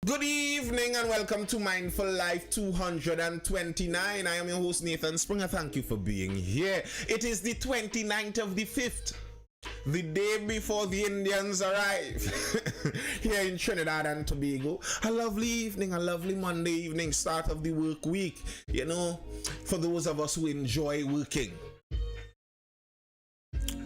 Good evening and welcome to Mindful Life 229. I am your host Nathan Springer. Thank you for being here. It is the 29th of the 5th, the day before the Indians arrive here in Trinidad and Tobago. A lovely evening, a lovely Monday evening, start of the work week, for those of us who enjoy working.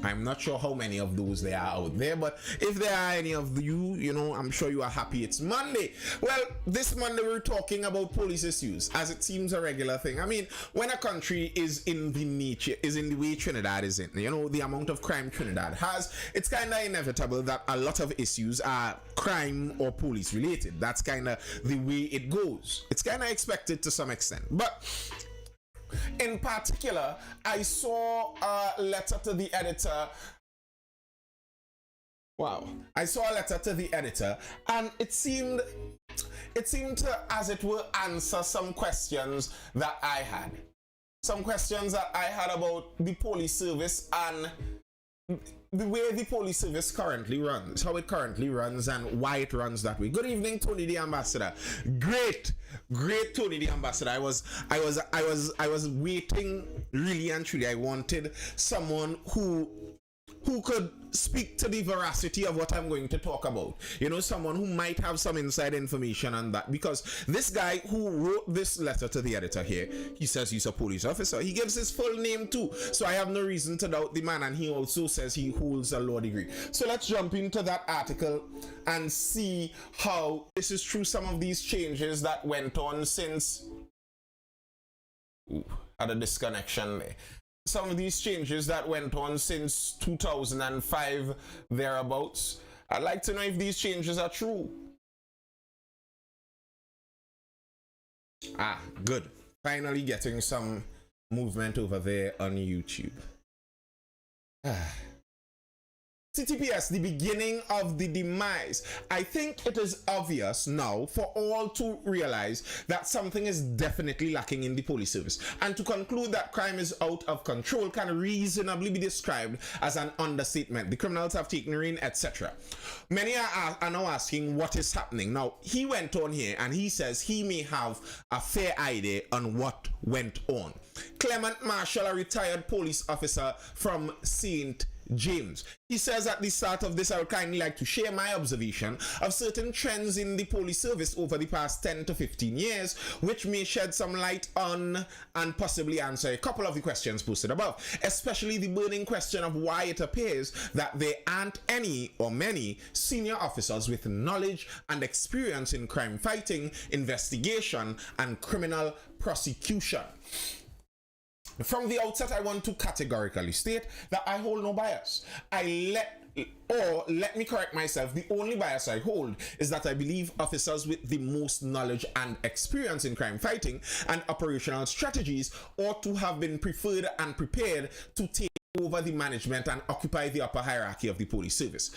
I'm not sure how many of those there are out there, but if there are any of you, I'm sure you are happy it's Monday. Well, this Monday we're talking about police issues, as it seems a regular thing. I mean, when a country is in the way Trinidad is in, the amount of crime Trinidad has, it's kind of inevitable that a lot of issues are crime or police related. That's kind of the way it goes. It's kind of expected to some extent, but in particular, I saw a letter to the editor. Wow. I saw a letter to the editor, and it seemed to, as it were, answer some questions that I had. Some questions that I had about the police service and the way the police service currently runs, how it currently runs, and why it runs that way. Good evening, Tony the Ambassador. Great Tony the Ambassador. I was waiting really and truly. I wanted someone who could speak to the veracity of what I'm going to talk about. Someone who might have some inside information on that, because this guy who wrote this letter to the editor here, he says he's a police officer. He gives his full name too, so I have no reason to doubt the man, and he also says he holds a law degree. So let's jump into that article and see how this is true. Some of these changes that went on since had a disconnection there. Some of these changes that went on since 2005 thereabouts. I'd like to know if these changes are true. Good. Finally getting some movement over there on YouTube. CTPS, the beginning of the demise. I think it is obvious now for all to realize that something is definitely lacking in the police service, and to conclude that crime is out of control can reasonably be described as an understatement. The criminals have taken reign, etc. Many are now asking what is happening. Now, he went on here and he says he may have a fair idea on what went on. Clement Marshall, a retired police officer from St. James. He says at the start of this, I would kindly like to share my observation of certain trends in the police service over the past 10 to 15 years, which may shed some light on and possibly answer a couple of the questions posted above, especially the burning question of why it appears that there aren't any or many senior officers with knowledge and experience in crime fighting, investigation, and criminal prosecution. From the outset, I want to categorically state that I hold no bias. Let me correct myself, the only bias I hold is that I believe officers with the most knowledge and experience in crime fighting and operational strategies ought to have been preferred and prepared to take over the management and occupy the upper hierarchy of the police service.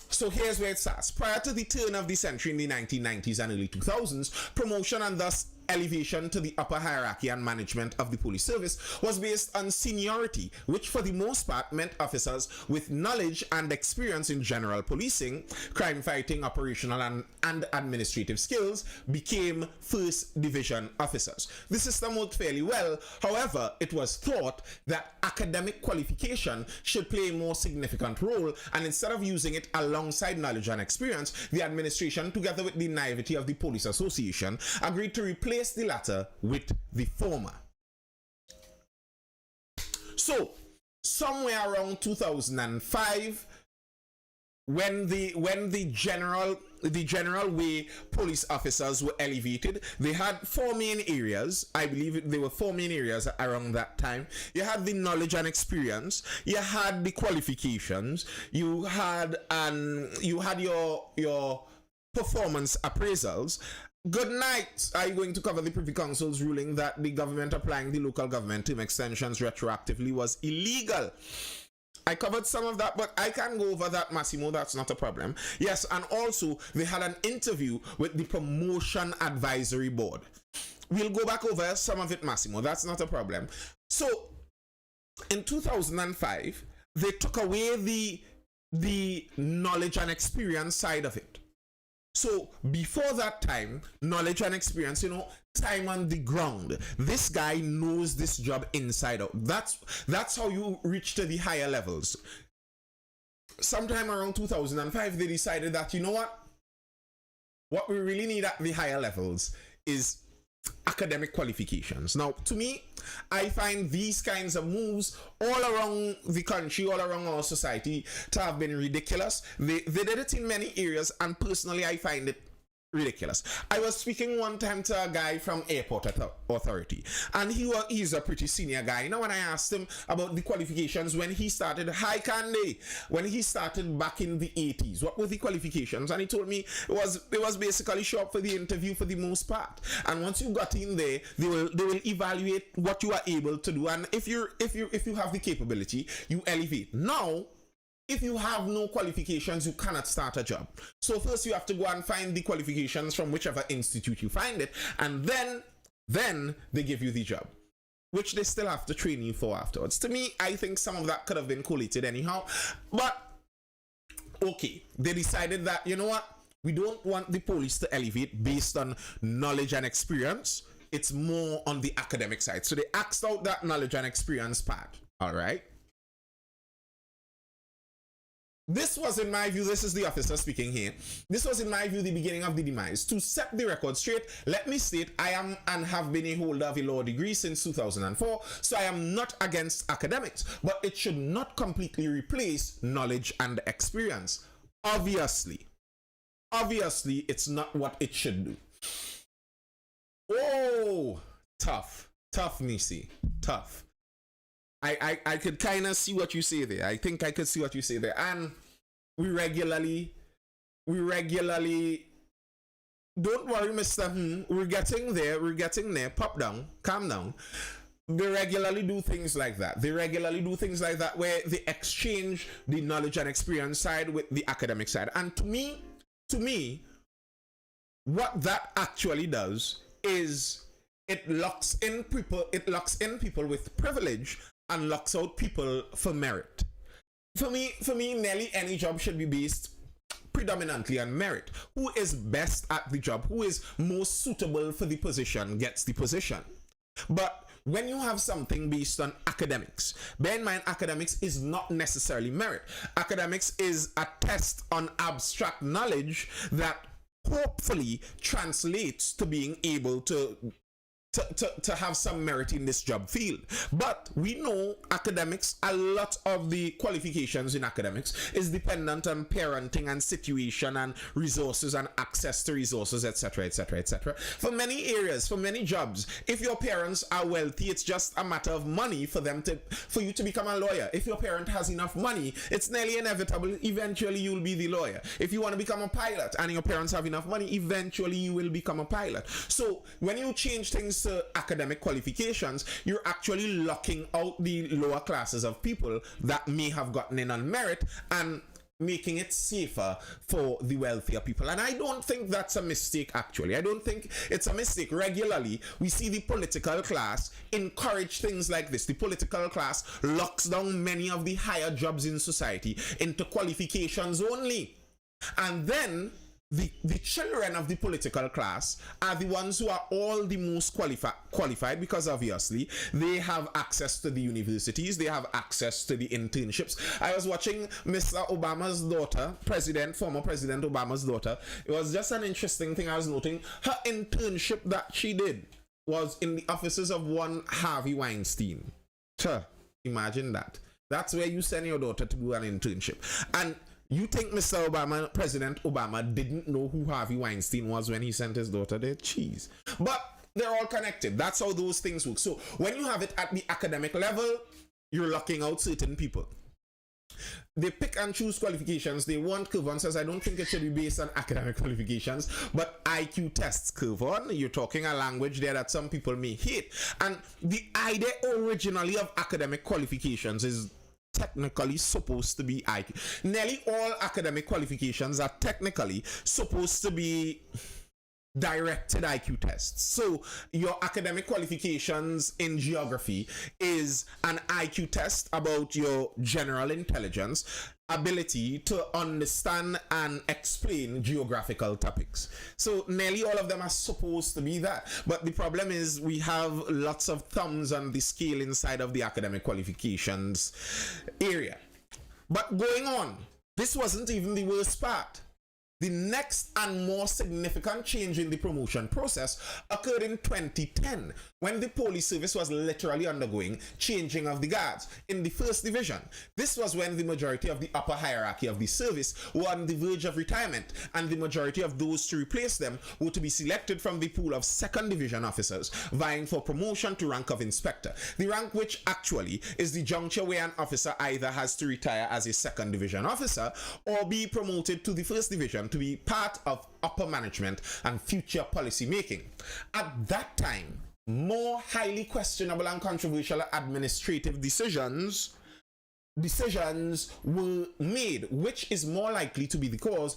So here's where it starts. Prior to the turn of the century in the 1990s and early 2000s, promotion and thus elevation to the upper hierarchy and management of the police service was based on seniority, which for the most part meant officers with knowledge and experience in general policing, crime fighting, operational and administrative skills became first division officers. The system worked fairly well. However, it was thought that academic qualification should play a more significant role, and instead of using it alongside knowledge and experience, the administration, together with the naivety of the Police Association, agreed to replace the latter with the former. So, somewhere around 2005, when the general way police officers were elevated, they had four main areas. I believe there were four main areas around that time. You had the knowledge and experience, you had the qualifications, you had your performance appraisals. Good night. Are you going to cover the Privy Council's ruling that the government applying the local government term extensions retroactively was illegal? I covered some of that, but I can go over that, Massimo. That's not a problem. Yes, and also they had an interview with the Promotion Advisory Board. We'll go back over some of it, Massimo. That's not a problem. So, in 2005, they took away the knowledge and experience side of it. So before that time, knowledge and experience, time on the ground. This guy knows this job inside out. That's how you reach to the higher levels. Sometime around 2005, they decided that, what we really need at the higher levels is academic qualifications. Now, to me, I find these kinds of moves all around the country, all around our society, to have been ridiculous. They did it in many areas, and personally, I find it ridiculous. I was speaking one time to a guy from Airport Authority, and he's a pretty senior guy. When I asked him about the qualifications when he started when he started back in the 80s, what were the qualifications? And he told me it was basically show up for the interview for the most part. And once you got in there, they will evaluate what you are able to do, and if you have the capability, you elevate. Now, if you have no qualifications, you cannot start a job. So first you have to go and find the qualifications from whichever institute you find it, and then they give you the job, which they still have to train you for afterwards. To me, I think some of that could have been collated anyhow. But okay, they decided that, we don't want the police to elevate based on knowledge and experience. It's more on the academic side. So they axed out that knowledge and experience part. All right. This was, in my view, this is the officer speaking here. This was, in my view, the beginning of the demise. To set the record straight, let me state I am and have been a holder of a law degree since 2004, so I am not against academics, but it should not completely replace knowledge and experience. Obviously, it's not what it should do. Oh, tough, Nisi, tough. I could kind of see what you say there. I think I could see what you say there. And we regularly, don't worry, Mr. We're getting there. Pop down, calm down. They regularly do things like that. Where they exchange the knowledge and experience side with the academic side. And to me, what that actually does is it locks in people with privilege and locks out people for merit. For me, nearly any job should be based predominantly on merit. Who is best at the job, who is most suitable for the position, gets the position. But when you have something based on academics, bear in mind, academics is not necessarily merit. Academics is a test on abstract knowledge that hopefully translates to being able to have some merit in this job field. But we know academics, a lot of the qualifications in academics is dependent on parenting and situation and resources and access to resources, etc. For many areas, for many jobs, if your parents are wealthy, it's just a matter of money for you to become a lawyer. If your parent has enough money, it's nearly inevitable eventually you'll be the lawyer. If you want to become a pilot and your parents have enough money, eventually you will become a pilot. So when you change things to academic qualifications, you're actually locking out the lower classes of people that may have gotten in on merit and making it safer for the wealthier people. And I don't think that's a mistake, actually. I don't think it's a mistake. Regularly, we see the political class encourage things like this. The political class locks down many of the higher jobs in society into qualifications only. And then the children of the political class are the ones who are all the most qualified because obviously they have access to the universities, they have access to the internships. I was watching Mr. Obama's daughter, former President Obama's daughter. It was just an interesting thing I was noting. Her internship that she did was in the offices of one Harvey Weinstein. Imagine that. That's where you send your daughter to do an internship. And you think Mr. Obama, President Obama, didn't know who Harvey Weinstein was when he sent his daughter there? Jeez. But they're all connected. That's how those things work. So when you have it at the academic level, you're locking out certain people. They pick and choose qualifications. They want Curvon says, I don't think it should be based on academic qualifications, but IQ tests. Curvon, you're talking a language there that some people may hate. And the idea originally of academic qualifications is technically supposed to be IQ. Nearly all academic qualifications are technically supposed to be directed IQ tests. So your academic qualifications in geography is an IQ test about your general intelligence. ability to understand and explain geographical topics. So nearly all of them are supposed to be that. But the problem is we have lots of thumbs on the scale inside of the academic qualifications area. But going on, this wasn't even the worst part. The next and more significant change in the promotion process occurred in 2010 when the police service was literally undergoing changing of the guards in the first division. This was when the majority of the upper hierarchy of the service were on the verge of retirement, and the majority of those to replace them were to be selected from the pool of second division officers vying for promotion to rank of inspector, the rank which actually is the juncture where an officer either has to retire as a second division officer or be promoted to the first division to be part of upper management and future policy making. At that time, more highly questionable and controversial administrative decisions were made, which is more likely to be the cause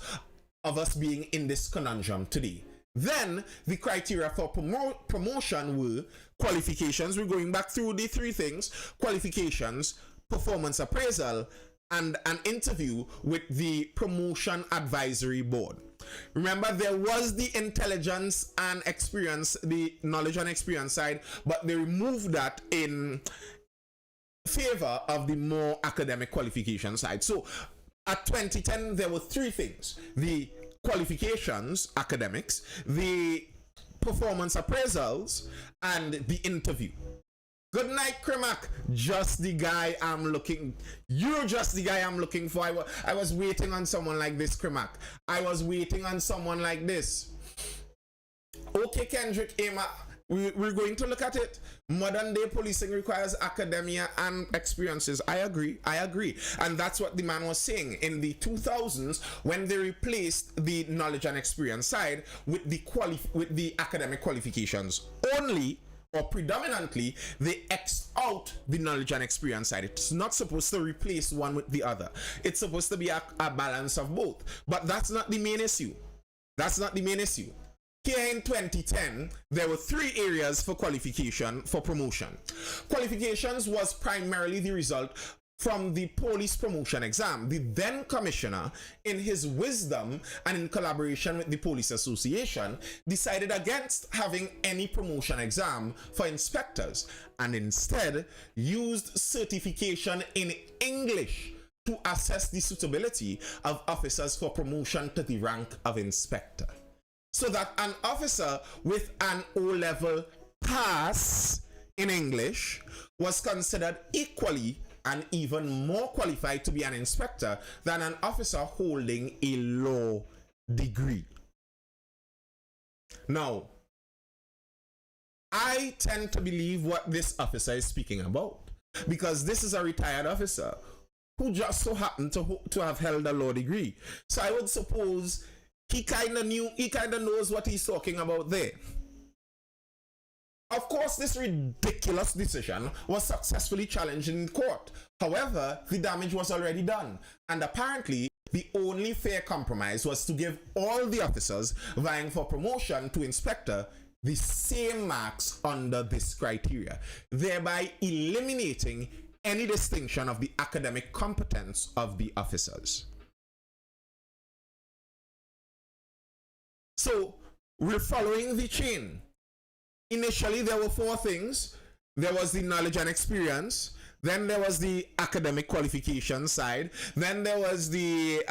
of us being in this conundrum today. Then the criteria for promotion were qualifications. We're going back through the three things: qualifications, performance appraisal, and an interview with the promotion advisory board. Remember, there was the intelligence and experience, the knowledge and experience side, but they removed that in favor of the more academic qualification side. So at 2010, there were three things: the qualifications, academics, the performance appraisals, and the interview. Good night, Krimak. Just the guy I'm looking. You're just the guy I'm looking for. I was waiting on someone like this, Krimak. I was waiting on someone like this. Okay, Kendrick, Emma, we're going to look at it. Modern day policing requires academia and experiences. I agree. And that's what the man was saying in the 2000s when they replaced the knowledge and experience side with the academic qualifications only. Or predominantly, they X out the knowledge and experience side. It's not supposed to replace one with the other. It's supposed to be a balance of both. But that's not the main issue. That's not the main issue. Here in 2010, there were three areas for qualification for promotion. Qualifications was primarily the result from the police promotion exam. The then commissioner, in his wisdom and in collaboration with the Police Association, decided against having any promotion exam for inspectors and instead used certification in English to assess the suitability of officers for promotion to the rank of inspector. So that an officer with an O-level pass in English was considered equally and even more qualified to be an inspector than an officer holding a law degree. Now, I tend to believe what this officer is speaking about, because this is a retired officer who just so happened to have held a law degree. So I would suppose he kind of knows what he's talking about there. Of course, this ridiculous decision was successfully challenged in court. However, the damage was already done, and apparently the only fair compromise was to give all the officers vying for promotion to inspector the same marks under this criteria, thereby eliminating any distinction of the academic competence of the officers. So we're following the chain. Initially, there were four things. There was the knowledge and experience. Then there was the academic qualification side. Then there was the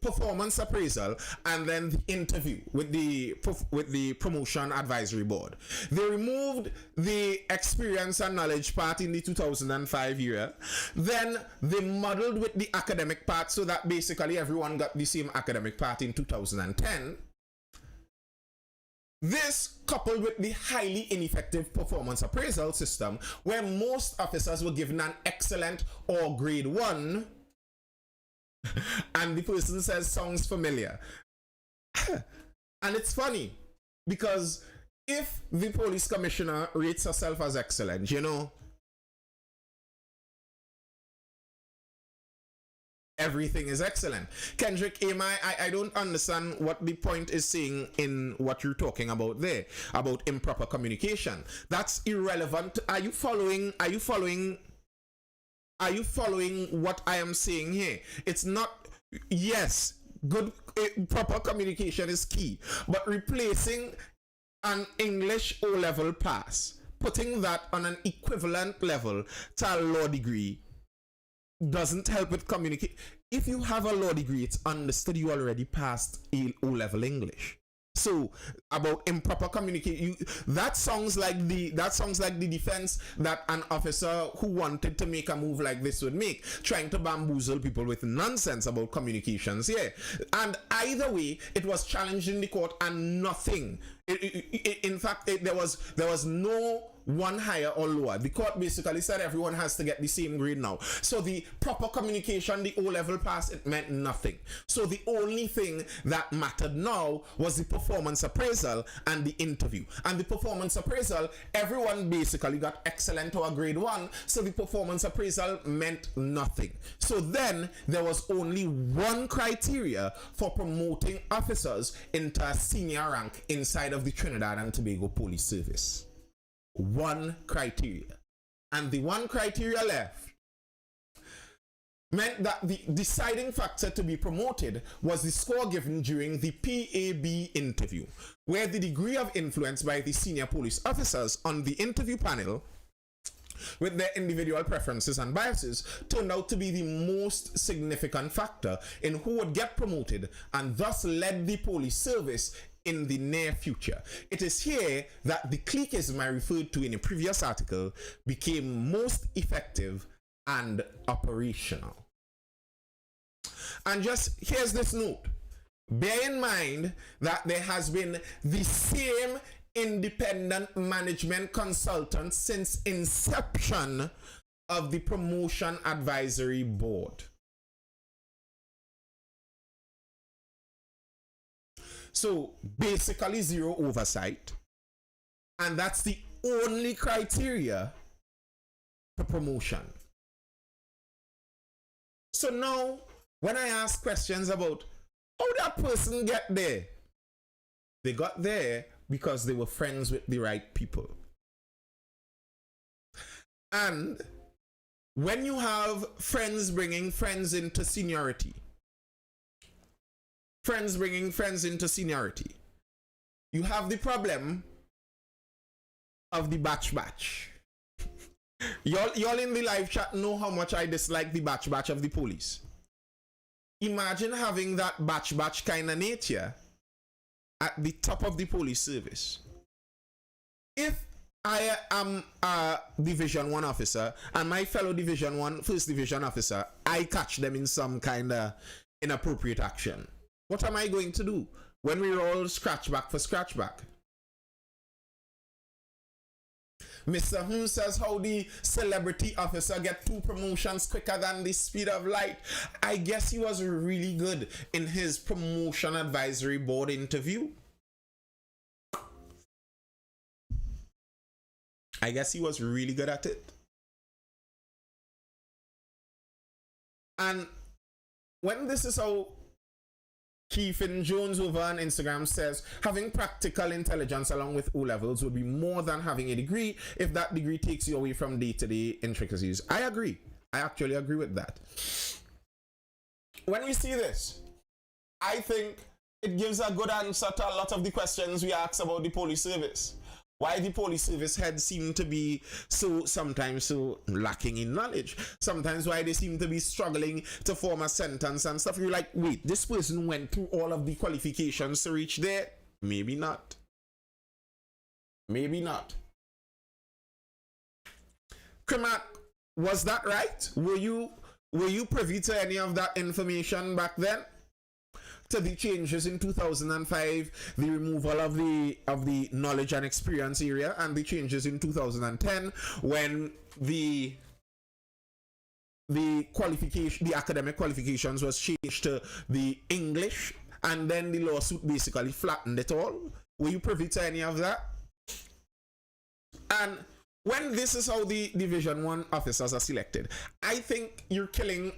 performance appraisal, and then the interview with the promotion advisory board. They removed the experience and knowledge part in the 2005 year. Then they muddled with the academic part so that basically everyone got the same academic part in 2010. This, coupled with the highly ineffective performance appraisal system, where most officers were given an excellent or grade 1, and the person says, sounds familiar. And it's funny, because if the police commissioner rates herself as excellent, you know, everything is excellent. Kendrick, I don't understand what the point is saying in what you're talking about there, about improper communication. That's irrelevant. Are you following Are you following what I am saying here? It's not, yes, good, proper communication is key, but replacing an English O-level pass, putting that on an equivalent level to a law degree, doesn't help with communicate. If you have a law degree, it's understood you already passed O-level English. So about improper communication, that sounds like the defense that an officer who wanted to make a move like this would make, trying to bamboozle people with nonsense about communications. Yeah, and either way, it was challenged in the court, and nothing. In fact, there was no one higher or lower. The court basically said everyone has to get the same grade now. So the proper communication, the O-level pass, it meant nothing. So the only thing that mattered now was the performance appraisal and the interview. And the performance appraisal, everyone basically got excellent or grade 1. So the performance appraisal meant nothing. So then there was only one criteria for promoting officers into a senior rank inside of the Trinidad and Tobago Police Service. One criteria, and the one criteria left meant that the deciding factor to be promoted was the score given during the PAB interview, where the degree of influence by the senior police officers on the interview panel with their individual preferences and biases turned out to be the most significant factor in who would get promoted, and thus led the police service in the near future. It is here that the cliquism I referred to in a previous article became most effective and operational. And just here's this note. Bear in mind that there has been the same independent management consultant since inception of the Promotion Advisory Board. So basically zero oversight, and that's the only criteria for promotion. So now when I ask questions about how that person get there, they got there because they were friends with the right people. And when you have friends bringing friends into seniority, friends bringing friends into seniority, you have the problem of the batch. Y'all in the live chat know how much I dislike the batch of the police. Imagine having that batch kind of nature at the top of the police service. If I am a Division 1 officer and my fellow Division 1 First Division officer, I catch them in some kind of inappropriate action, what am I going to do when we roll scratchback for scratchback? Mr. Who says how the celebrity officer get 2 promotions quicker than the speed of light. I guess he was really good in his Promotion Advisory Board interview. I guess he was really good at it. And when this is how Keithan Jones over on Instagram says, having practical intelligence along with O-levels would be more than having a degree if that degree takes you away from day-to-day intricacies. I agree. I actually agree with that. When we see this, I think it gives a good answer to a lot of the questions we ask about the police service. Why the police service heads seem to be sometimes so lacking in knowledge. Sometimes why they seem to be struggling to form a sentence and stuff. You're like, wait, this person went through all of the qualifications to reach there? Maybe not. Maybe not. Krimak, was that right? Were you privy to any of that information back then? To the changes in 2005, the removal of the knowledge and experience area, and the changes in 2010 when the academic qualifications was changed to the English, and then the lawsuit basically flattened it all. Were you privy to any of that? And when this is how the Division 1 officers are selected, I think you're killing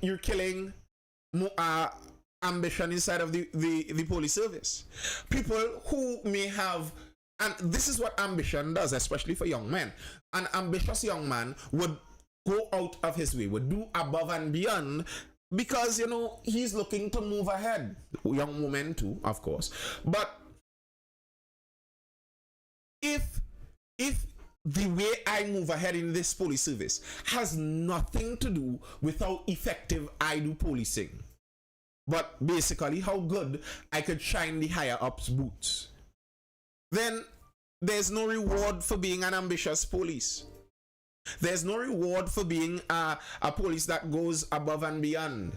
ambition inside of the police service. People who may have, and this is what ambition does, especially for young men. An ambitious young man would go out of his way, would do above and beyond, because you know he's looking to move ahead. Young women too, of course. But if the way I move ahead in this police service has nothing to do with how effective I do policing, but basically how good I could shine the higher ups boots, then there's no reward for being an ambitious police. There's no reward for being a police that goes above and beyond.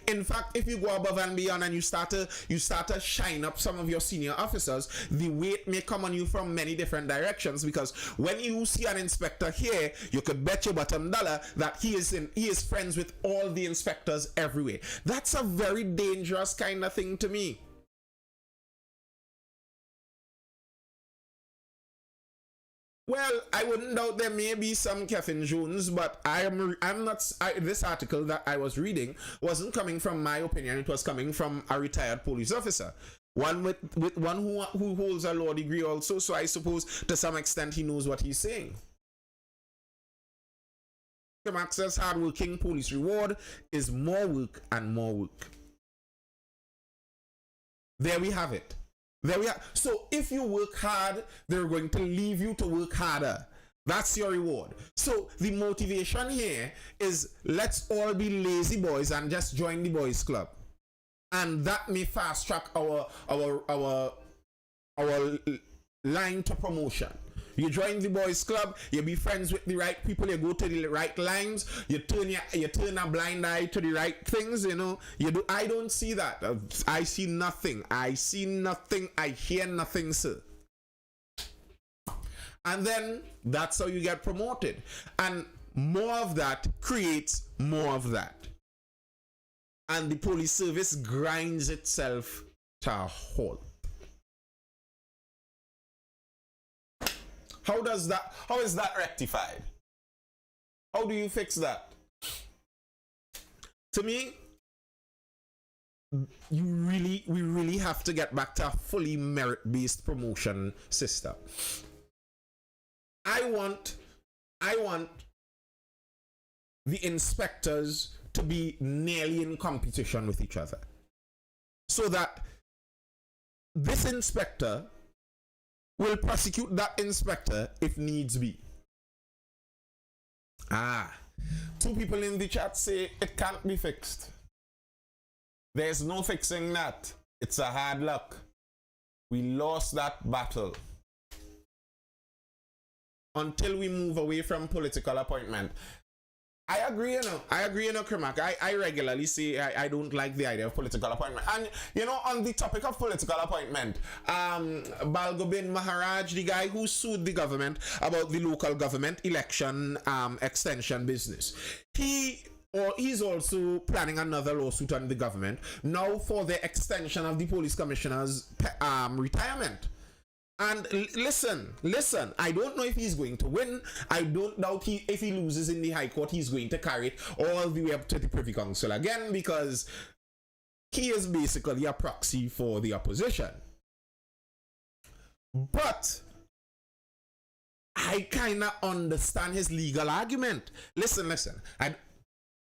In fact, if you go above and beyond and you start to shine up some of your senior officers, the weight may come on you from many different directions, because when you see an inspector here, you could bet your bottom dollar that he is friends with all the inspectors everywhere. That's a very dangerous kind of thing to me. Well, I wouldn't doubt there may be some Kevin Jones, but I'm not. This article that I was reading wasn't coming from my opinion. It was coming from a retired police officer, one with one who holds a law degree also. So I suppose to some extent he knows what he's saying. Access hardworking police reward is more work and more work. There we have it. There we are. So if you work hard, they're going to leave you to work harder. That's your reward. So the motivation here is let's all be lazy boys and just join the boys club. And that may fast track our line to promotion. You join the boys club, you be friends with the right people, you go to the right lines, you turn a blind eye to the right things, you know. I don't see that. I see nothing. I see nothing. I hear nothing, sir. And then that's how you get promoted. And more of that creates more of that. And the police service grinds itself to a halt. How is that rectified? How do you fix that? To me, we really have to get back to a fully merit-based promotion system. I want the inspectors to be nearly in competition with each other, so that this inspector will prosecute that inspector if needs be. Two people in the chat say it can't be fixed. There's no fixing that. It's a hard luck. We lost that battle. Until we move away from political appointment. I agree, you know, Krimak. I regularly say I don't like the idea of political appointment. And, you know, on the topic of political appointment, Balgobin Maharaj, the guy who sued the government about the local government election extension business, he's also planning another lawsuit on the government now for the extension of the police commissioner's retirement. And listen, I don't know if he's going to win. I don't doubt if he loses in the High Court, he's going to carry it all the way up to the Privy Council again, because he is basically a proxy for the opposition. But I kind of understand his legal argument. Listen.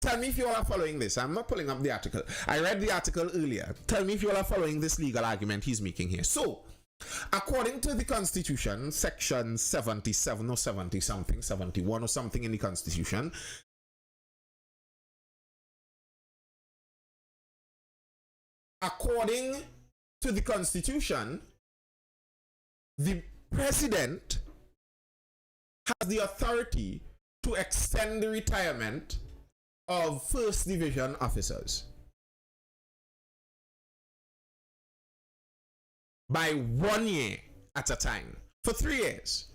Tell me if you all are following this. I'm not pulling up the article. I read the article earlier. Tell me if you all are following this legal argument he's making here. So, according to the Constitution, section 77 or 70 something, 71 or something in the Constitution, according to the Constitution, the president has the authority to extend the retirement of first division officers by 1 year at a time, for 3 years.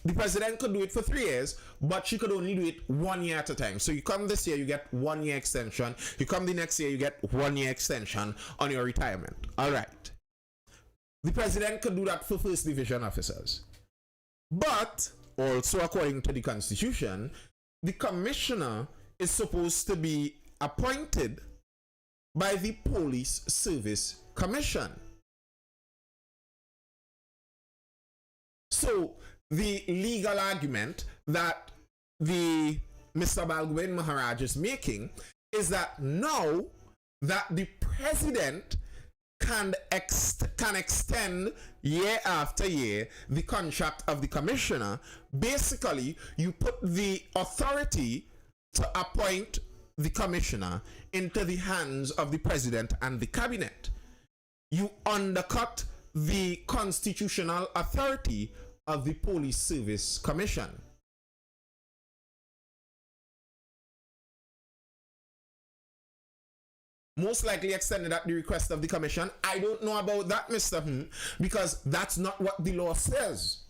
The president could do it for 3 years, but she could only do it 1 year at a time. So you come this year, you get 1 year extension. You come the next year, you get 1 year extension on your retirement. All right. The president could do that for first division officers. But also, according to the Constitution, the commissioner is supposed to be appointed by the Police Service Commission. So the legal argument that the Mr. Balgwin Maharaj is making is that now that the president can extend year after year the contract of the commissioner, basically you put the authority to appoint the commissioner into the hands of the president and the cabinet. You undercut the constitutional authority of the Police Service Commission. Most likely extended at the request of the commission. I don't know about that, Mr. Because that's not what the law says.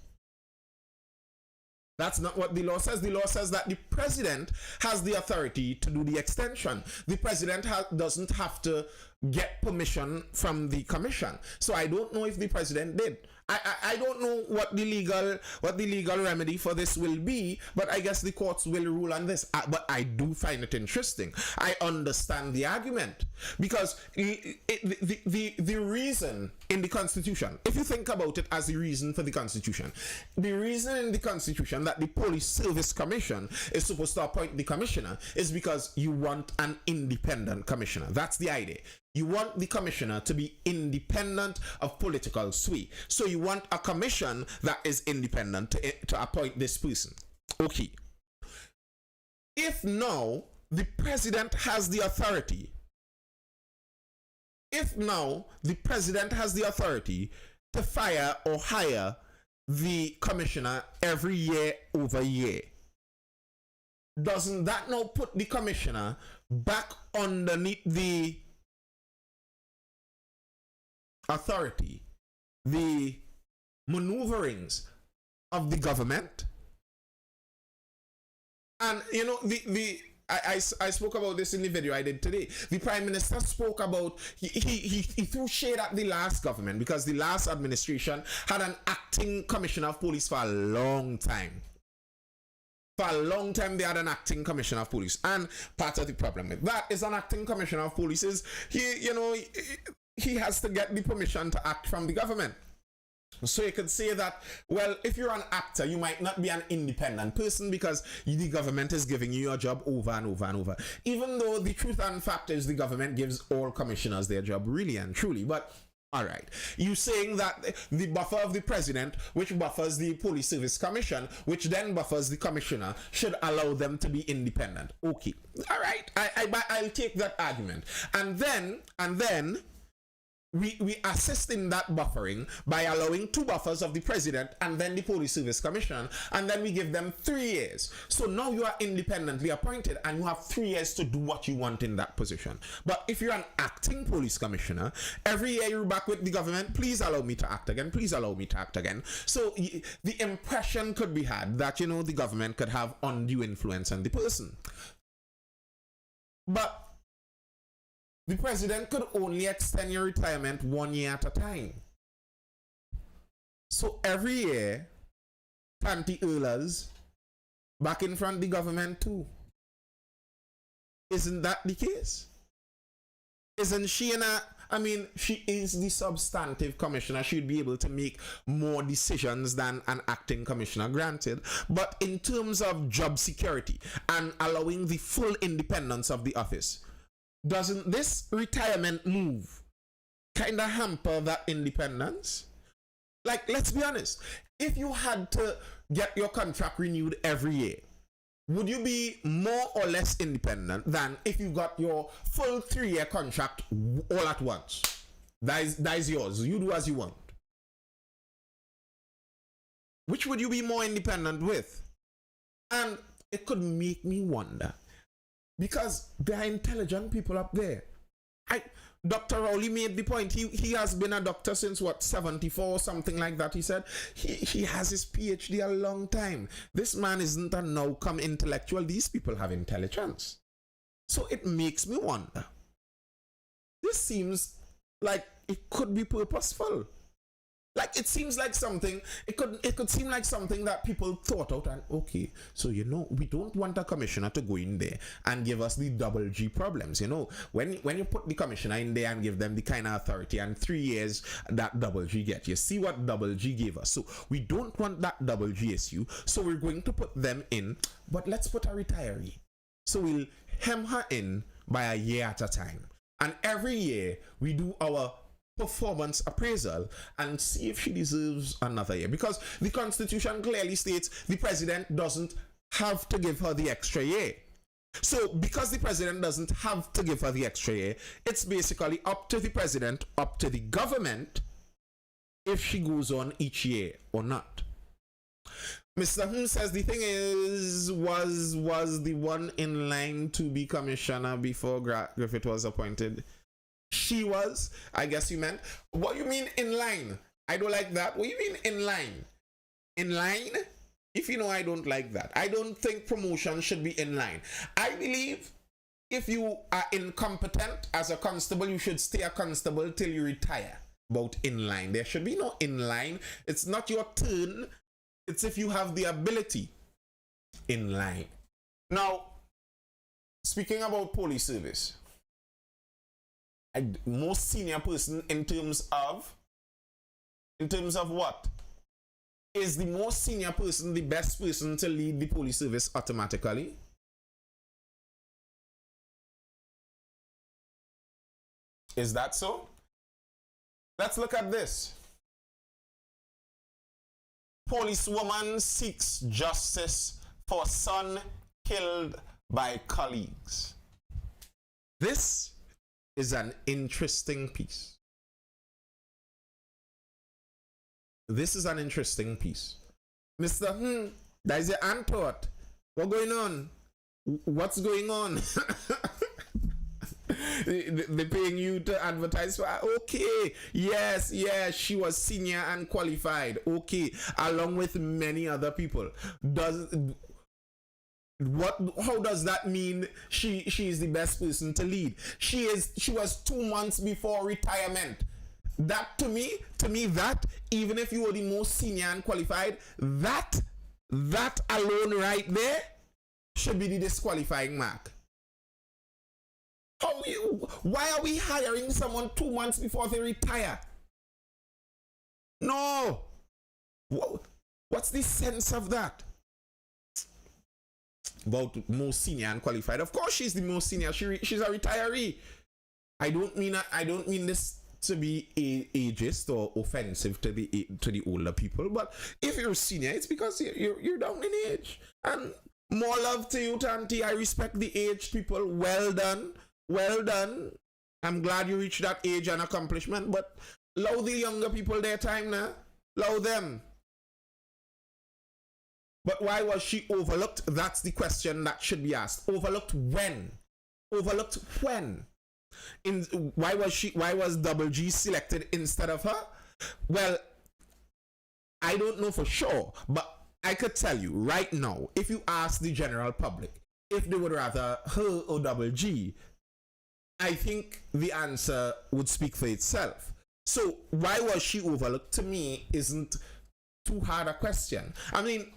That's not what the law says. The law says that the president has the authority to do the extension. The president doesn't have to get permission from the commission. So I don't know if the president did. I don't know what the legal remedy for this will be, but I guess the courts will rule on this. But I do find it interesting. I understand the argument because the reason in the Constitution, if you think about it as the reason for the Constitution, the reason in the Constitution that the Police Service Commission is supposed to appoint the commissioner is because you want an independent commissioner. That's the idea. You want the commissioner to be independent of political sway. So you want a commission that is independent to appoint this person. Okay. If now the president has the authority, to fire or hire the commissioner every year over year, doesn't that now put the commissioner back underneath the authority, the maneuverings of the government? And you know, I spoke about this in the video I did today. The Prime Minister spoke about, he threw shade at the last government because the last administration had an acting commissioner of police for a long time. For a long time, they had an acting commissioner of police. And part of the problem with that is an acting commissioner of police is, he has to get the permission to act from the government. So you could say that, well, if you're an actor, you might not be an independent person because the government is giving you your job over and over and over. Even though the truth and fact is the government gives all commissioners their job really and truly. But all right, you saying that the buffer of the president, which buffers the Police Service Commission, which then buffers the commissioner, should allow them to be independent. Okay, all right, I'll take that argument. And then we assist in that buffering by allowing 2 buffers of the president and then the Police Service Commission, and then we give them 3 years. So now you are independently appointed and you have 3 years to do what you want in that position. But if you're an acting police commissioner, every year you're back with the government, please allow me to act again, please allow me to act again. So the impression could be had that, the government could have undue influence on the person. But the president could only extend your retirement 1 year at a time. So every year, Tanti Earlers back in front of the government too. Isn't that the case? Isn't she she is the substantive commissioner. She'd be able to make more decisions than an acting commissioner, granted. But in terms of job security and allowing the full independence of the office, doesn't this retirement move kind of hamper that independence? Like, let's be honest. If you had to get your contract renewed every year, would you be more or less independent than if you got your full 3-year contract all at once? That is yours. You do as you want. Which would you be more independent with? And it could make me wonder, because there are intelligent people up there. Dr. Rowley made the point. He has been a doctor since what, 74 or something like that. He said he has his PhD a long time. This man isn't a now-come intellectual. These people have intelligence. So it makes me wonder. This seems like it could be purposeful. Like it seems like something, it could seem like something that people thought out and okay, so we don't want a commissioner to go in there and give us the double G problems. When you put the commissioner in there and give them the kind of authority and 3 years that double G get, you see what double G gave us. So we don't want that double G issue, so we're going to put them in, but let's put a retiree. So we'll hem her in by a year at a time. And every year we do our performance appraisal and see if she deserves another year, because the Constitution clearly states the president doesn't have to give her the extra year. So because the president doesn't have to give her the extra year, it's basically up to the president, up to the government, if she goes on each year or not. Mr. says the thing is, was the one in line to be commissioner before Griffith was appointed. She was. I guess you meant. What you mean in line? I don't like that. What do you mean in line? In line? If you know, I don't like that. I don't think promotion should be in line. I believe if you are incompetent as a constable, you should stay a constable till you retire. About in line. There should be no in line. It's not your turn. It's if you have the ability. In line. Now, speaking about police service, most senior person in terms of what? Is the most senior person the best person to lead the police service automatically? Is that so? Let's look at this. Policewoman seeks justice for son killed by colleagues. This is an interesting piece. This is an interesting piece. Mr. That is your antwort. What's going on? What's going on? They're paying you to advertise for. Okay, yes, she was senior and qualified. Okay, along with many other people. How does that mean she is the best person to lead? She was 2 months before retirement. That to me that even if you were the most senior and qualified, that alone right there should be the disqualifying mark. Why are we hiring someone 2 months before they retire? No. What's the sense of that? About most senior and qualified. Of course she's the most senior. She's a retiree. I don't mean this to be ageist or offensive to the older people, but if you're senior, it's because you're down in age. And more love to you, Tanti. I respect the aged people. Well done. Well done. I'm glad you reached that age and accomplishment, but allow the younger people their time now. Allow them. But why was she overlooked? That's the question that should be asked. Overlooked when? Overlooked when? Why was Double G selected instead of her? Well, I don't know for sure, but I could tell you right now, if you ask the general public if they would rather her or Double G, I think the answer would speak for itself. So why was she overlooked, to me, isn't too hard a question. I mean,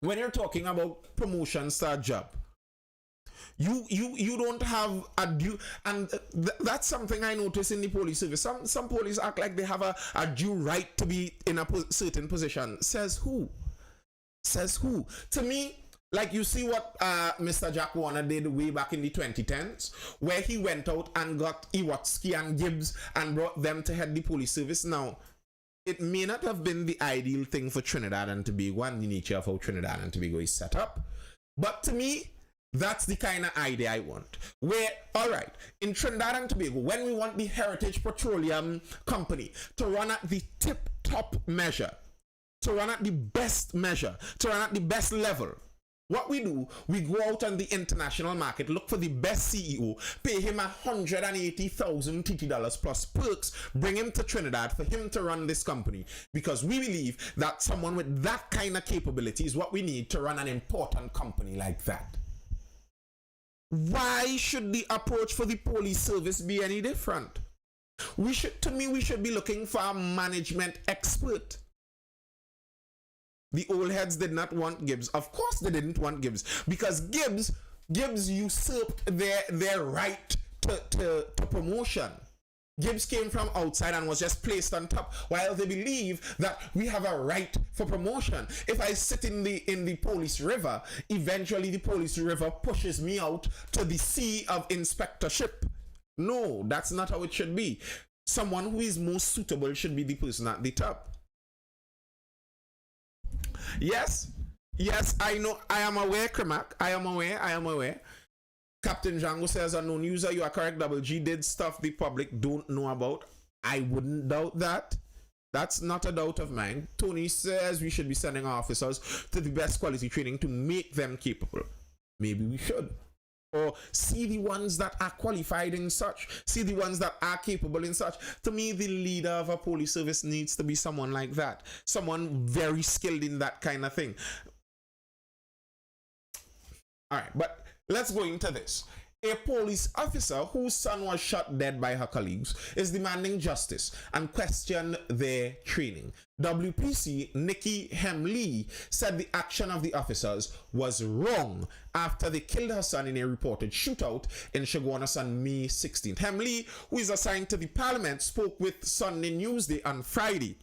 when you're talking about promotions to a job, you don't have a due, and that's something I notice in the police service. Some police act like they have a due right to be in a certain position. Says who? Says who? To me, like you see what Mr. Jack Warner did way back in the 2010s, where he went out and got Iwatsky and Gibbs and brought them to head the police service. Now, it may not have been the ideal thing for Trinidad and Tobago and the nature of how Trinidad and Tobago is set up, but to me, that's the kind of idea I want. Where, all right, in Trinidad and Tobago, when we want the Heritage Petroleum Company to run at the tip-top measure, to run at the best measure, to run at the best level, what we do, we go out on the international market, look for the best CEO, pay him $180,000 TT plus perks, bring him to Trinidad for him to run this company. Because we believe that someone with that kind of capability is what we need to run an important company like that. Why should the approach for the police service be any different? We should be looking for a management expert. The old heads did not want Gibbs. Of course they didn't want Gibbs, because Gibbs usurped their right to promotion. Gibbs came from outside and was just placed on top, while they believe that we have a right for promotion. If I sit in the police river, eventually the police river pushes me out to the sea of inspectorship. No, that's not how it should be. Someone who is most suitable should be the person at the top. Yes, I know. I am aware, Kremak. I am aware. Captain Django says, unknown user, you are correct. Double G did stuff the public don't know about. I wouldn't doubt that. That's not a doubt of mine. Tony says we should be sending our officers to the best quality training to make them capable. Maybe we should. Or see the ones that are qualified in such. See the ones that are capable in such. To me, the leader of a police service needs to be someone like that. Someone very skilled in that kind of thing. All right, but let's go into this. A police officer whose son was shot dead by her colleagues is demanding justice and questioned their training. WPC Nikki Hemley said the action of the officers was wrong after they killed her son in a reported shootout in Chaguanas on May 16th. Hemley, who is assigned to the parliament, spoke with Sunday Newsday on Friday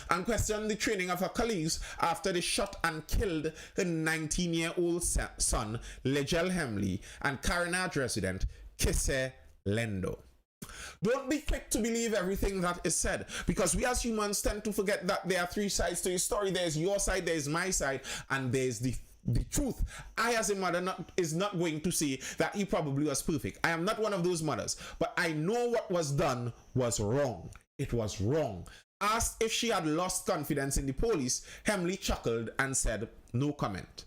and questioned the training of her colleagues after they shot and killed her 19-year-old son, Legel Hemley, and Carenage resident, Kisse Lendo. Don't be quick to believe everything that is said, because we as humans tend to forget that there are three sides to a story. There's your side, there's my side, and there's the truth. I, as a mother, is not going to say that he probably was perfect. I am not one of those mothers, but I know what was done was wrong. It was wrong. Asked if she had lost confidence in the police, Hemley chuckled and said, no comment.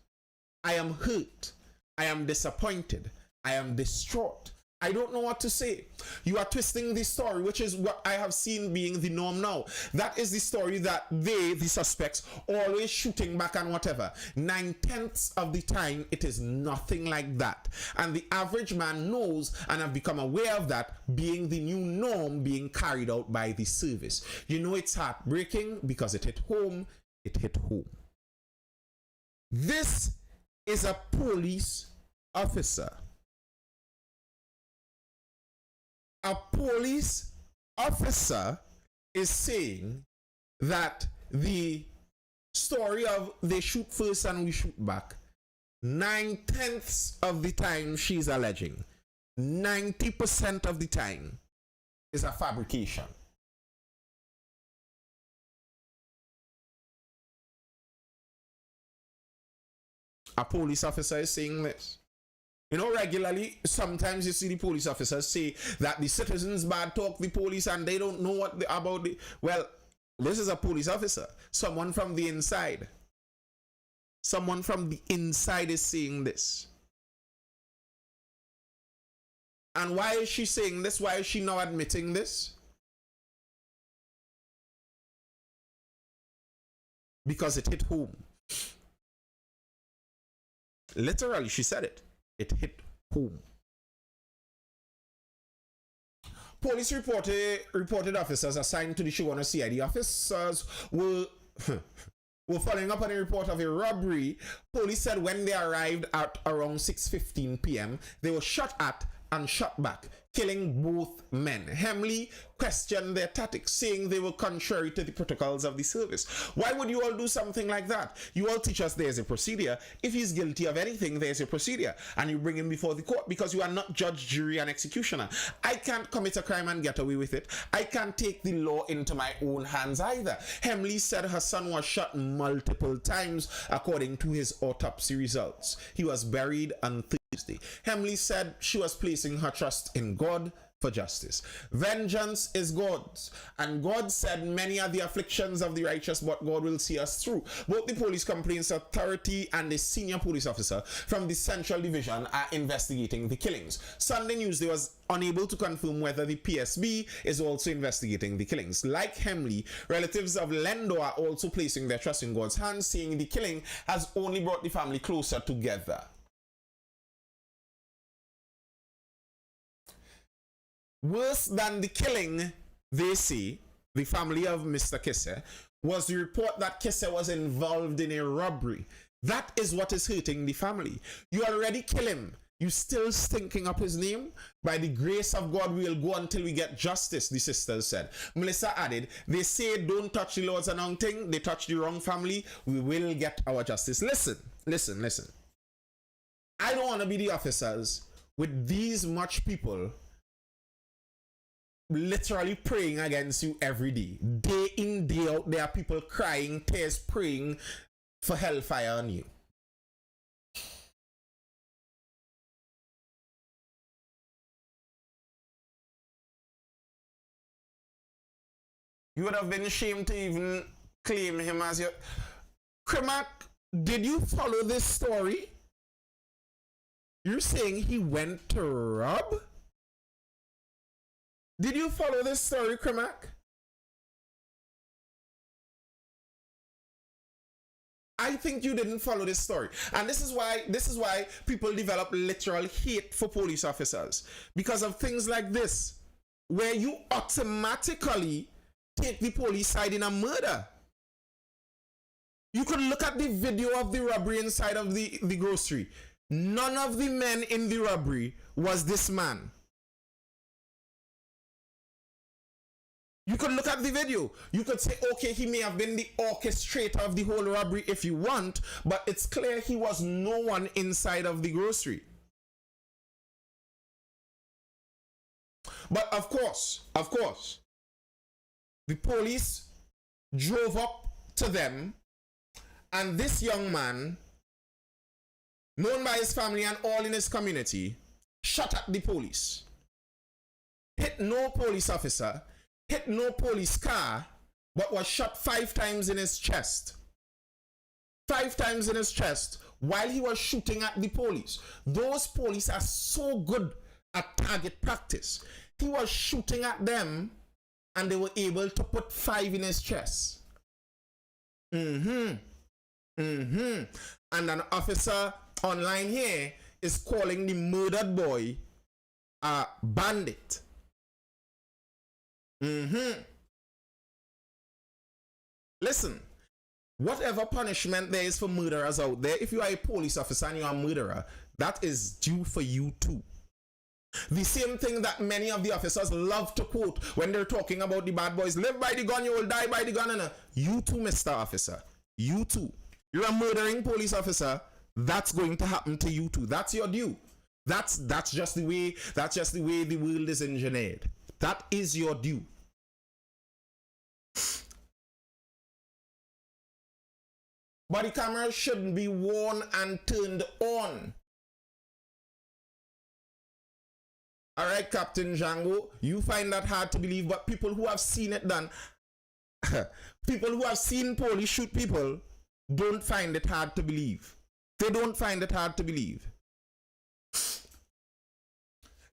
I am hurt. I am disappointed. I am distraught. I don't know what to say. You are twisting the story, which is what I have seen being the norm now. That is the story that they, the suspects, always shooting back and whatever. 9/10 of the time, it is nothing like that. And the average man knows and have become aware of that being the new norm being carried out by the service. You know it's heartbreaking because it hit home. It hit home. This is a police officer. A police officer is saying that the story of they shoot first and we shoot back, 9/10 of the time she's alleging, 90% of the time is a fabrication. A police officer is saying this. You know, regularly, sometimes you see the police officers say that the citizens bad talk the police and they don't know what about the... Well, this is a police officer. Someone from the inside. Someone from the inside is saying this. And why is she saying this? Why is she now admitting this? Because it hit home. Literally, she said it. It hit home. Police reported officers assigned to the Chaguanas CID officers were following up on a report of a robbery. Police said when they arrived at around 6:15 p.m., they were shot at and shot back, killing both men. Hemley questioned their tactics, saying they were contrary to the protocols of the service. Why would you all do something like that? You all teach us there's a procedure. If he's guilty of anything, there's a procedure. And you bring him before the court because you are not judge, jury, and executioner. I can't commit a crime and get away with it. I can't take the law into my own hands either. Hemley said her son was shot multiple times according to his autopsy results. He was buried on Tuesday. Hemley said she was placing her trust in God for justice. Vengeance is God's, and God said many are the afflictions of the righteous, but God will see us through. Both the police complaints authority and the senior police officer from the Central Division are investigating the killings. Sunday Newsday was unable to confirm whether the PSB is also investigating the killings. Like Hemley, relatives of Lendo are also placing their trust in God's hands, saying the killing has only brought the family closer together. Worse than the killing, they say, the family of Mr. Kisse, was the report that Kisse was involved in a robbery. That is what is hurting the family. You already kill him. You still stinking up his name? By the grace of God, we will go until we get justice, the sisters said. Melissa added, they say don't touch the Lord's anointing. They touch the wrong family. We will get our justice. Listen. I don't want to be the officers with these much people literally praying against you every day. Day in, day out, there are people crying, tears, praying for hellfire on you. You would have been ashamed to even claim him as your... Krimak, did you follow this story? You're saying he went to rob? Did you follow this story, Krimak? I think you didn't follow this story. And this is why people develop literal hate for police officers. Because of things like this, where you automatically take the police side in a murder. You could look at the video of the robbery inside of the grocery. None of the men in the robbery was this man. You could look at the video. You could say, okay, he may have been the orchestrator of the whole robbery if you want, but it's clear he was no one inside of the grocery. But of course, the police drove up to them, and this young man, known by his family and all in his community, shot at the police. Hit no police officer, hit no police car, but was shot 5 times in his chest. 5 times in his chest while he was shooting at the police. Those police are so good at target practice. He was shooting at them and they were able to put 5 in his chest. And an officer online here is calling the murdered boy a bandit. Listen, whatever punishment there is for murderers out there, if you are a police officer and you are a murderer, that is due for you too. The same thing that many of the officers love to quote when they're talking about the bad boys. Live by the gun, you will die by the gun. And you too, Mr. Officer. You too. You're a murdering police officer. That's going to happen to you too. That's your due. That's just the way the world is engineered. That is your due. Body cameras shouldn't be worn and turned on. All right, Captain Django, you find that hard to believe, but people who have seen it done, people who have seen police shoot people, don't find it hard to believe. They don't find it hard to believe.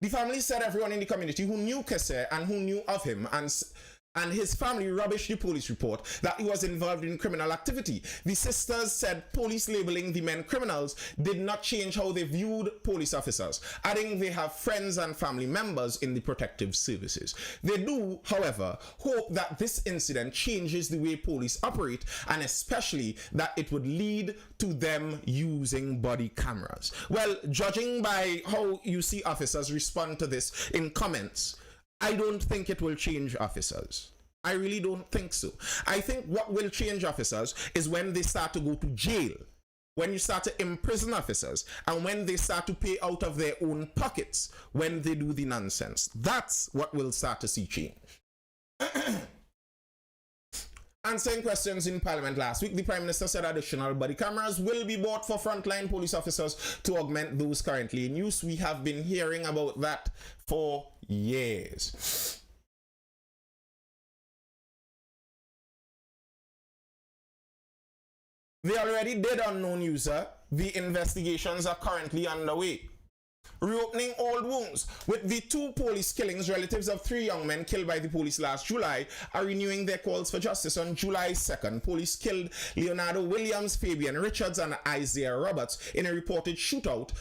The family said everyone in the community who knew Kesse and who knew of him and his family rubbished the police report that he was involved in criminal activity. The sisters said police labeling the men criminals did not change how they viewed police officers, adding they have friends and family members in the protective services. They do, however, hope that this incident changes the way police operate, and especially that it would lead to them using body cameras. Well, judging by how you see officers respond to this in comments, I don't think it will change officers. I really don't think so. I think what will change officers is when they start to go to jail, when you start to imprison officers, and when they start to pay out of their own pockets when they do the nonsense. That's what we'll start to see change. Answering questions in Parliament last week, the Prime Minister said additional body cameras will be bought for frontline police officers to augment those currently in use. We have been hearing about that for years. They already did unknown user. The investigations are currently underway. reopening old wounds. With the 2 police killings, relatives of 3 young men killed by the police last July are renewing their calls for justice. On July 2nd, police killed Leonardo Williams, Fabian Richards, and Isaiah Roberts in a reported shootout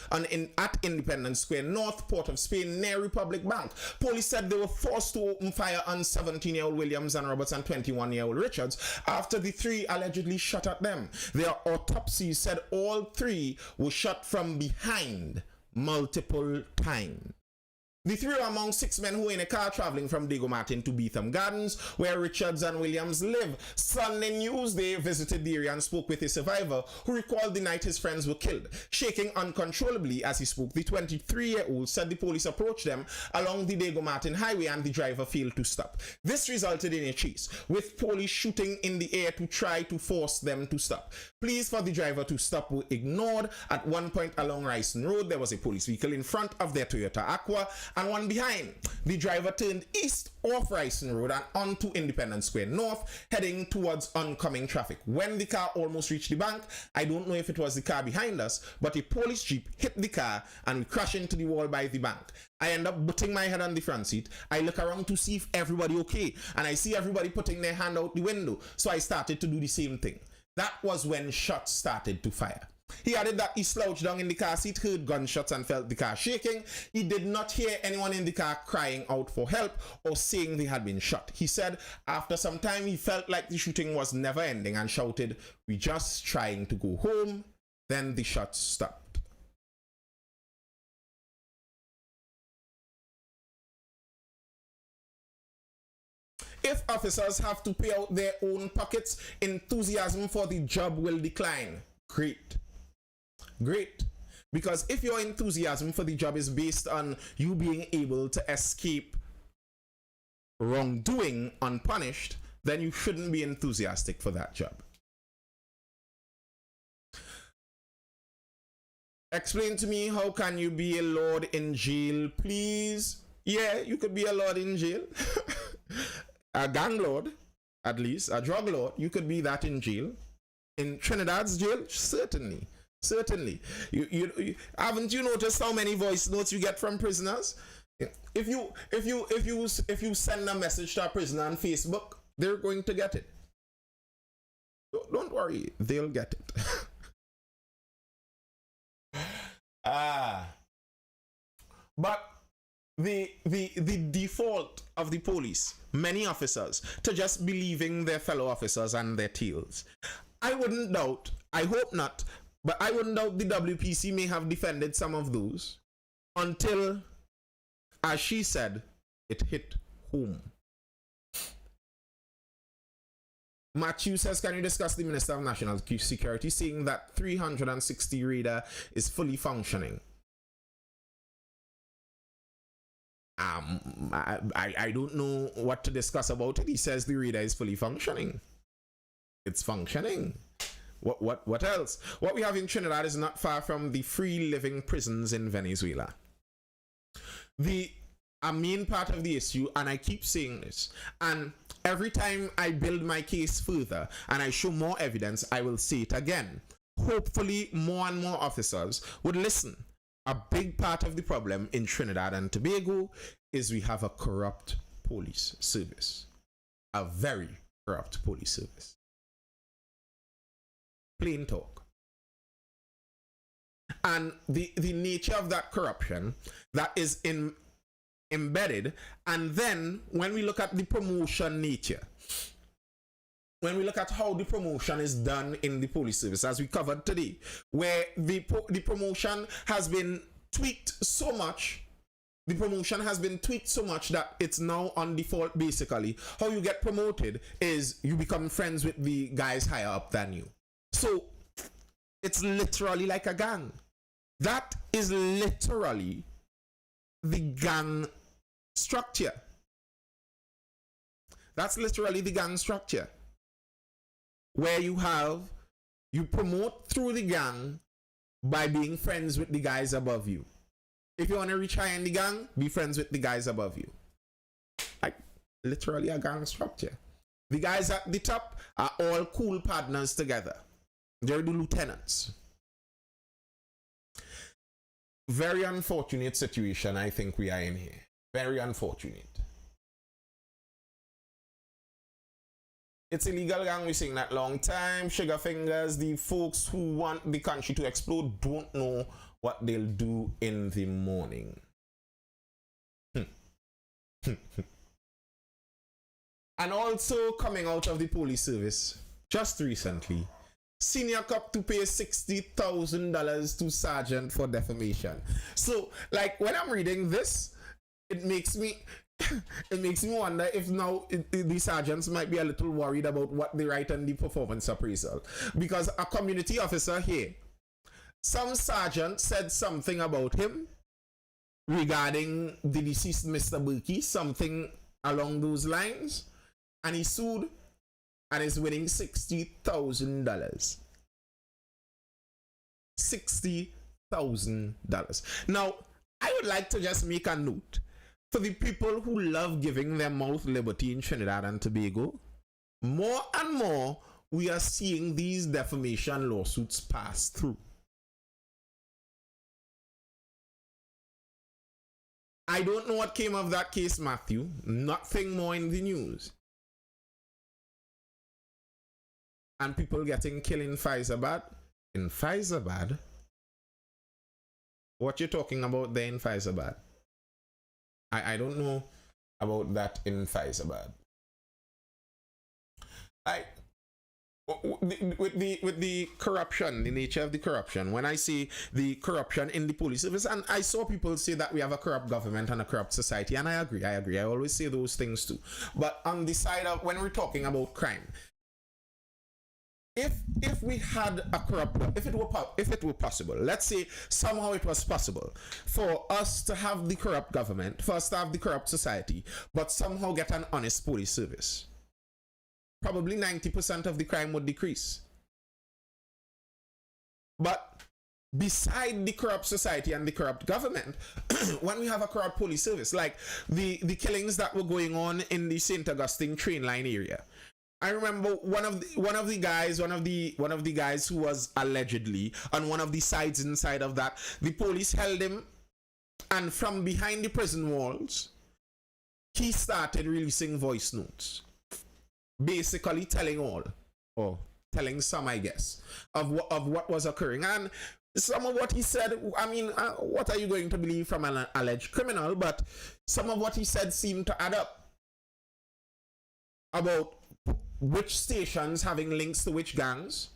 at Independence Square North, Port of Spain, near Republic Bank. Police said they were forced to open fire on 17-year-old Williams and Roberts and 21-year-old Richards after the 3 allegedly shot at them. Their autopsies said all 3 were shot from behind multiple times. The 3 are among 6 men who were in a car traveling from Diego Martin to Beetham Gardens, where Richards and Williams live. Sunday Newsday visited the area and spoke with a survivor who recalled the night his friends were killed. Shaking uncontrollably as he spoke, the 23-year-old said the police approached them along the Diego Martin highway and the driver failed to stop. This resulted in a chase, with police shooting in the air to try to force them to stop. Pleas for the driver to stop were ignored. At one point along Ryson Road, there was a police vehicle in front of their Toyota Aqua and one behind. The driver turned east off Ryson Road and onto Independence Square North, heading towards oncoming traffic. When the car almost reached the bank, I don't know if it was the car behind us, but a police jeep hit the car and we crashed into the wall by the bank. I end up butting my head on the front seat. I look around to see if everybody okay, and I see everybody putting their hand out the window, so I started to do the same thing. That was when shots started to fire. He added that he slouched down in the car seat, heard gunshots and felt the car shaking. He did not hear anyone in the car crying out for help or saying they had been shot. He said after some time he felt like the shooting was never ending and shouted, "We just trying to go home." Then the shots stopped. If officers have to pay out their own pockets, enthusiasm for the job will decline. Great. Great. Because if your enthusiasm for the job is based on you being able to escape wrongdoing unpunished, then you shouldn't be enthusiastic for that job. Explain to me, how can you be a lord in jail, please? Yeah, you could be a lord in jail. A gang lord, at least, a drug lord, you could be that in jail. In Trinidad's jail, certainly. Certainly. You haven't you noticed how many voice notes you get from prisoners? If you send a message to a prisoner on Facebook, they're going to get it. Don't worry, they'll get it. But the default of the police, many officers, to just believing their fellow officers and their tales. I wouldn't doubt, I hope not, but I wouldn't doubt the WPC may have defended some of those until, as she said, it hit home. Matthew says, can you discuss the Minister of National Security saying that 360 radar is fully functioning? I don't know what to discuss about it. He says the radar is fully functioning. It's functioning. What else? What we have in Trinidad is not far from the free living prisons in Venezuela. A main part of the issue, and I keep saying this, and every time I build my case further and I show more evidence, I will say it again. Hopefully more and more officers would listen. A big part of the problem in Trinidad and Tobago is we have a corrupt police service. A very corrupt police service. Plain talk. And the nature of that corruption that is embedded, and then when we look at the promotion nature, when we look at how the promotion is done in the police service, as we covered today, where the promotion has been tweaked so much, that it's now on default. Basically, how you get promoted is you become friends with the guys higher up than you. So it's literally like a gang. That is literally the gang structure. That's literally the gang structure. Where you promote through the gang by being friends with the guys above you. If you want to reach high in the gang, be friends with the guys above you. Like literally a gang structure. The guys at the top are all cool partners together. They're the lieutenants. Very unfortunate situation I think we are in here. Very unfortunate. It's illegal gang, we sing that long time. Sugar fingers, the folks who want the country to explode don't know what they'll do in the morning. And also coming out of the police service just recently, senior cop to pay $60,000 to sergeant for defamation. So like when I'm reading this, it makes me wonder if now the sergeants might be a little worried about what they write on the performance appraisal, because a community officer here, some sergeant said something about him regarding the deceased Mr. Burkey, something along those lines, and he sued and is winning $60,000. $60,000. Now, I would like to just make a note for the people who love giving their mouth liberty in Trinidad and Tobago. More and more, we are seeing these defamation lawsuits pass through. I don't know what came of that case, Matthew. Nothing more in the news. And people getting killed in Faizabad. In Faizabad? What you talking about there in Faizabad? I don't know about that in Faizabad. With the corruption, the nature of the corruption, when I see the corruption in the police service, and I saw people say that we have a corrupt government and a corrupt society, and I agree. I always say those things too. But on the side of when we're talking about crime, if we had a corrupt, if it were possible, let's say somehow it was possible for us to have the corrupt government, for us to have the corrupt society, but somehow get an honest police service, probably 90% of the crime would decrease. But beside the corrupt society and the corrupt government, when we have a corrupt police service, like the killings that were going on in the St. Augustine train line area, I remember one of the guys who was allegedly on one of the sides inside of that, the police held him, and from behind the prison walls, he started releasing voice notes, basically telling all, or telling some, I guess, of what was occurring. And some of what he said, I mean, what are you going to believe from an alleged criminal? But some of what he said seemed to add up about which stations having links to which gangs.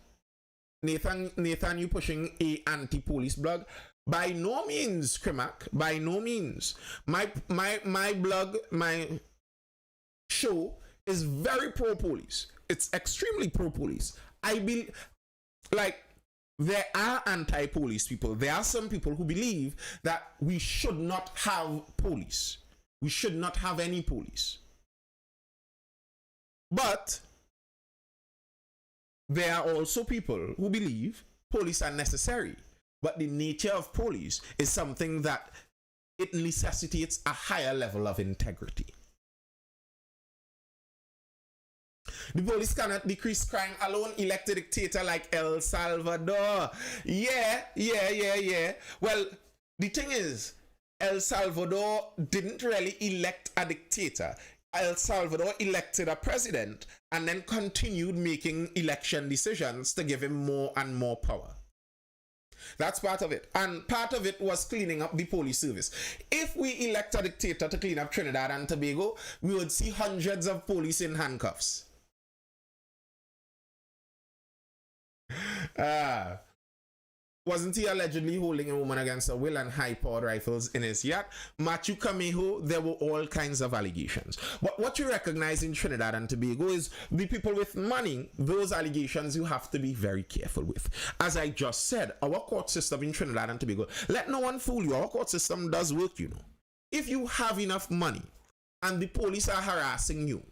Nathan, you pushing a anti-police blog? By no means, Krimak. By no means. My blog, my show is very pro-police. It's extremely pro-police. I believe, like, there are anti-police people. There are some people who believe that we should not have police. We should not have any police. But there are also people who believe police are necessary, but the nature of police is something that it necessitates a higher level of integrity. The police cannot decrease crime alone. Elect a dictator like El Salvador. Yeah. Well, the thing is, El Salvador didn't really elect a dictator. El Salvador elected a president and then continued making election decisions to give him more and more power. That's part of it. And part of it was cleaning up the police service. If we elect a dictator to clean up Trinidad and Tobago, we would see hundreds of police in handcuffs. Wasn't he allegedly holding a woman against her will and high-powered rifles in his yacht? Matthew Camejo, there were all kinds of allegations. But what you recognize in Trinidad and Tobago is the people with money. Those allegations you have to be very careful with. As I just said, our court system in Trinidad and Tobago, let no one fool you. Our court system does work, you know. If you have enough money and the police are harassing you,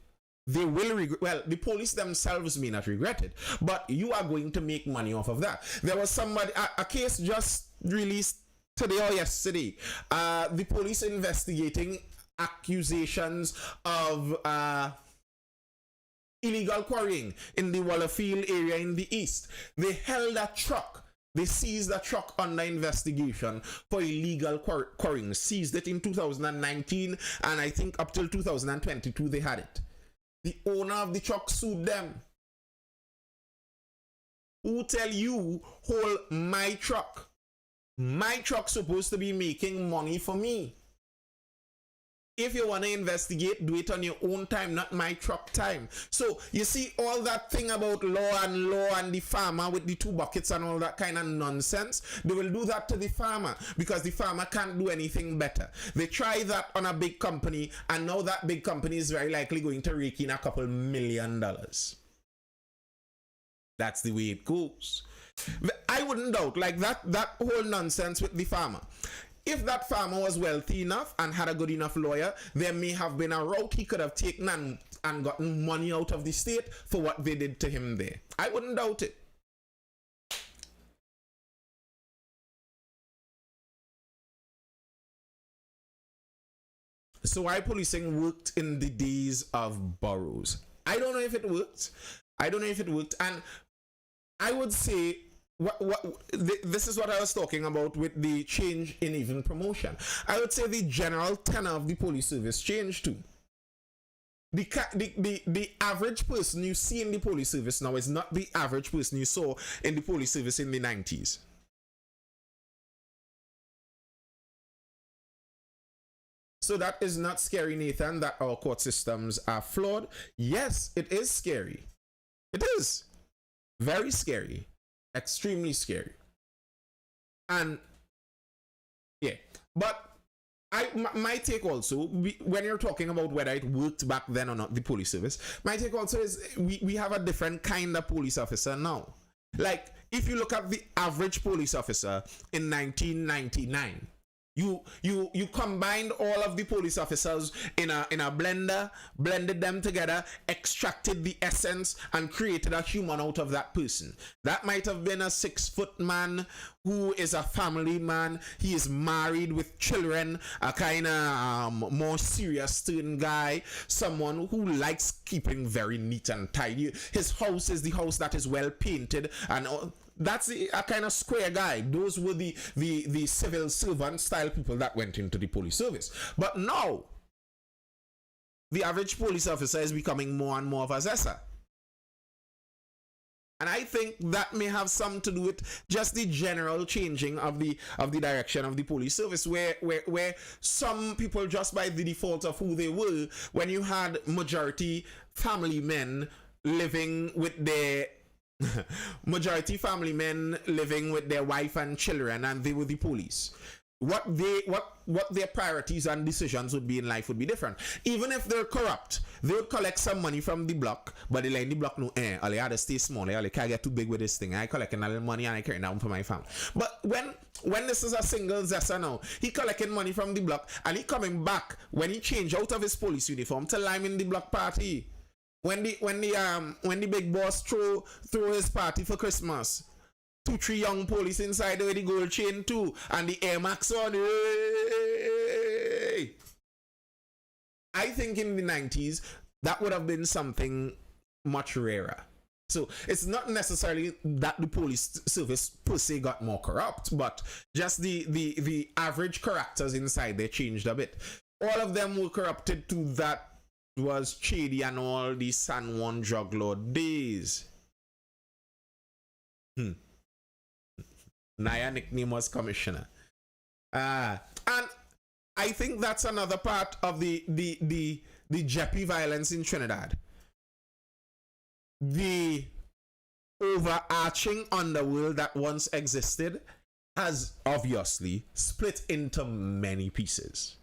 they will regret. Well, the police themselves may not regret it, but you are going to make money off of that. There was somebody, a case just released today or yesterday. The police investigating accusations of illegal quarrying in the Wallerfield area in the east. They held a truck They seized a truck under investigation for illegal quarrying. Seized it in 2019, and I think up till 2022 they had it. The owner of the truck sued them. Who tell you hold my truck? My truck's supposed to be making money for me. If you want to investigate, do it on your own time, not my truck time. So you see all that thing about law and the farmer with the 2 buckets and all that kind of nonsense. They will do that to the farmer because the farmer can't do anything better. They try that on a big company, and now that big company is very likely going to rake in a couple $1 million. That's the way it goes. I wouldn't doubt like that whole nonsense with the farmer. If that farmer was wealthy enough and had a good enough lawyer, there may have been a route he could have taken and gotten money out of the state for what they did to him there. I wouldn't doubt it. So why policing worked in the days of boroughs? I don't know if it worked. And I would say this is what I was talking about with the change in even promotion. I would say the general tenor of the police service changed too. The average person you see in the police service now is not the average person you saw in the police service in the 90s. So that is not scary, Nathan, that our court systems are flawed. Yes, it is scary. It is very scary. Extremely scary. And yeah, but my take also, when you're talking about whether it worked back then or not, the police service, my take also is we have a different kind of police officer now. Like if you look at the average police officer in 1999, you combined all of the police officers in a blender, blended them together, extracted the essence, and created a human out of that person. That might have been a 6-foot man who is a family man. He is married with children, a kind of more serious, stern guy, someone who likes keeping very neat and tidy. His house is the house that is well painted and that's a kind of square guy. Those were the civil servant style people that went into the police service. But now, the average police officer is becoming more and more of a zessa. And I think that may have something to do with just the general changing of the direction of the police service, where some people, just by the default of who they were, when you had majority family men living with their wife and children, and they were the police, what their priorities and decisions would be in life would be different. Even if they're corrupt, they would collect some money from the block, but they like the block no I had to stay small, I can't get too big with this thing. I collecting a little money and I carry it down for my family. But when this is a single zessa now, he collecting money from the block and he coming back when he change out of his police uniform to lime in the block party. When the big boss throw his party for Christmas, 2-3 young police inside with the gold chain too, and the Air Max on. Hey! I think in the 90s that would have been something much rarer. So it's not necessarily that the police service per se got more corrupt, but just the average characters inside they changed a bit. All of them were corrupted to that was shady and all the San Juan drug lord days. Naya nickname was commissioner. And I think that's another part of the Jeppy violence in Trinidad. The overarching underworld that once existed has obviously split into many pieces.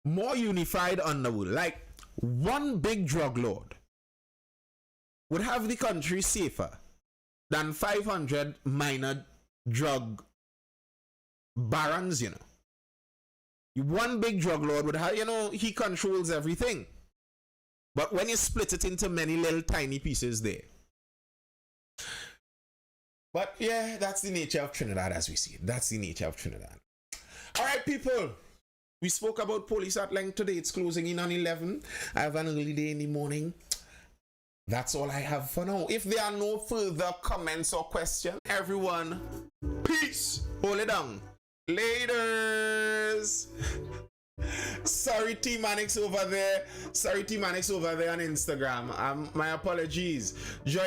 More unified underworld, like one big drug lord would have the country safer than 500 minor drug barons, you know. One big drug lord would have, you know, he controls everything. But when you split it into many little tiny pieces there. But yeah, that's the nature of Trinidad as we see it. That's the nature of Trinidad. All right, people. We spoke about police at length today. It's closing in on 11. I have an early day in the morning. That's all I have for now. If there are no further comments or questions, everyone, peace. Hold it down. Laters. Sorry, T Manix over there. Sorry, T Manix over there on Instagram. My apologies.